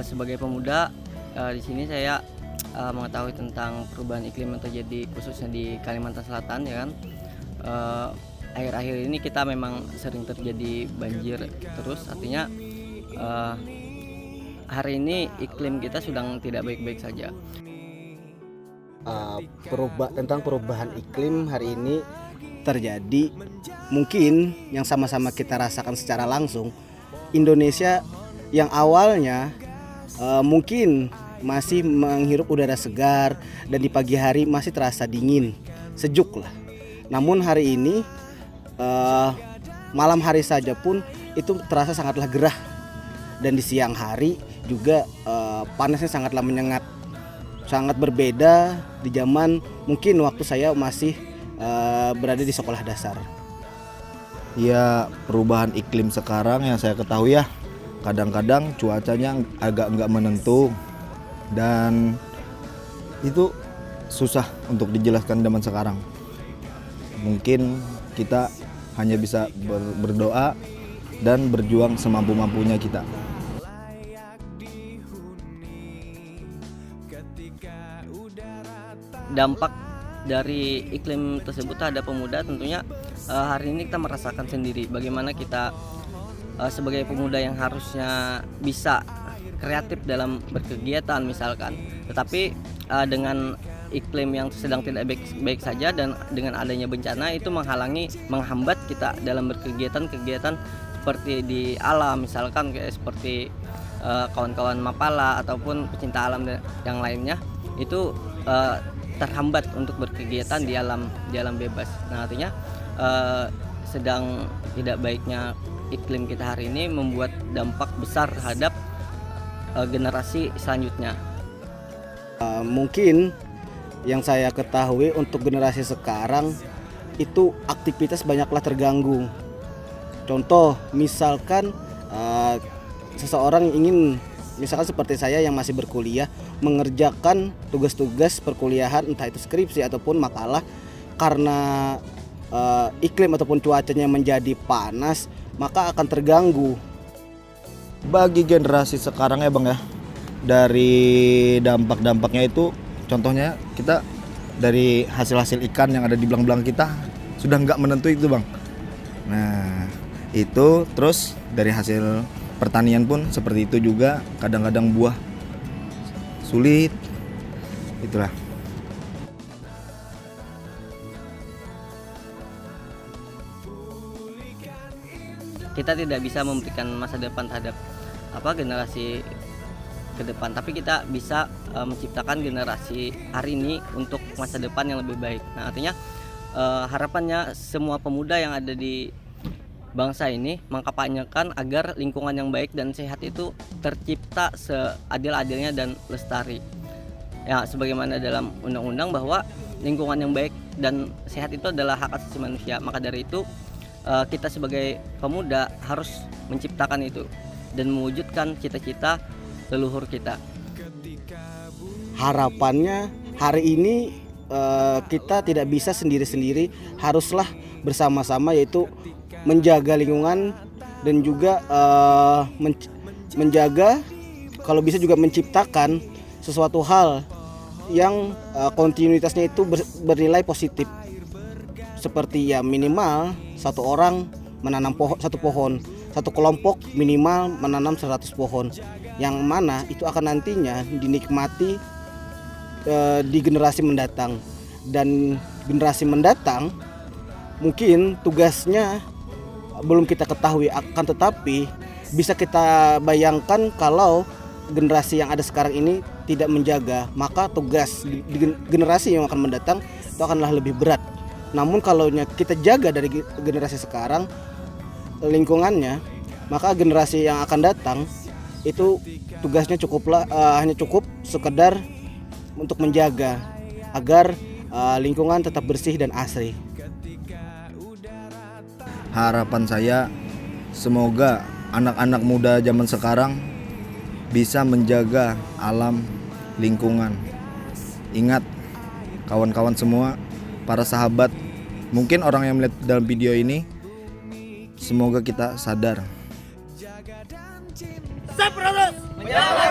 Sebagai pemuda, di sini saya mengetahui tentang perubahan iklim yang terjadi khususnya di Kalimantan Selatan, ya kan. Eee, Akhir-akhir ini kita memang sering terjadi banjir terus, artinya, eee, hari ini iklim kita sedang tidak baik-baik saja. Tentang perubahan iklim hari ini terjadi, mungkin yang sama-sama kita rasakan secara langsung. Indonesia yang awalnya mungkin masih menghirup udara segar dan di pagi hari masih terasa dingin, sejuk lah. Namun hari ini malam hari saja pun itu terasa sangatlah gerah, dan di siang hari juga panasnya sangatlah menyengat. Sangat berbeda di zaman mungkin waktu saya masih berada di sekolah dasar. Ya, perubahan iklim sekarang yang saya ketahui ya, kadang-kadang cuacanya agak nggak menentu dan itu susah untuk dijelaskan zaman sekarang. Mungkin kita hanya bisa berdoa dan berjuang semampu-mampunya kita. Dampak dari iklim tersebut terhadap pemuda tentunya hari ini kita merasakan sendiri bagaimana kita sebagai pemuda yang harusnya bisa kreatif dalam berkegiatan misalkan, tetapi dengan iklim yang sedang tidak baik saja dan dengan adanya bencana itu menghambat kita dalam berkegiatan-kegiatan seperti di alam, misalkan kayak seperti kawan-kawan Mapala ataupun pecinta alam yang lainnya itu terhambat untuk berkegiatan di alam bebas. Nah, artinya sedang tidak baiknya iklim kita hari ini membuat dampak besar terhadap generasi selanjutnya. Mungkin yang saya ketahui untuk generasi sekarang itu aktivitas banyaklah terganggu. Contoh misalkan seseorang ingin, misalkan seperti saya yang masih berkuliah, mengerjakan tugas-tugas perkuliahan entah itu skripsi ataupun makalah, karena iklim ataupun cuacanya menjadi panas maka akan terganggu. Bagi generasi sekarang ya Bang ya, dari dampak-dampaknya itu contohnya kita dari hasil-hasil ikan yang ada di belang-belang kita sudah nggak menentu itu Bang. Nah itu terus dari hasil pertanian pun seperti itu juga, kadang-kadang buah sulit, itulah. Kita tidak bisa memberikan masa depan terhadap generasi ke depan, tapi kita bisa menciptakan generasi hari ini untuk masa depan yang lebih baik. Nah, artinya harapannya semua pemuda yang ada di bangsa ini mengkampanyekan agar lingkungan yang baik dan sehat itu tercipta seadil-adilnya dan lestari. Ya, sebagaimana dalam undang-undang bahwa lingkungan yang baik dan sehat itu adalah hak asasi manusia. Maka dari itu kita sebagai pemuda harus menciptakan itu dan mewujudkan cita-cita leluhur kita. Harapannya hari ini kita tidak bisa sendiri-sendiri, haruslah bersama-sama, yaitu menjaga lingkungan dan juga menjaga, kalau bisa juga menciptakan sesuatu hal yang kontinuitasnya itu bernilai positif. Seperti ya minimal satu orang menanam satu pohon, satu kelompok minimal menanam 100 pohon, yang mana itu akan nantinya dinikmati di generasi mendatang. Dan generasi mendatang mungkin tugasnya belum kita ketahui, akan tetapi bisa kita bayangkan kalau generasi yang ada sekarang ini tidak menjaga, maka tugas di generasi yang akan mendatang itu akanlah lebih berat. Namun kalau kita jaga dari generasi sekarang lingkungannya, maka generasi yang akan datang itu tugasnya hanya cukup sekedar untuk menjaga agar lingkungan tetap bersih dan asri. Harapan saya semoga anak-anak muda zaman sekarang bisa menjaga alam lingkungan. Ingat kawan-kawan semua, para sahabat, mungkin orang yang melihat dalam video ini, semoga kita sadar. Stop, Menyelamatkan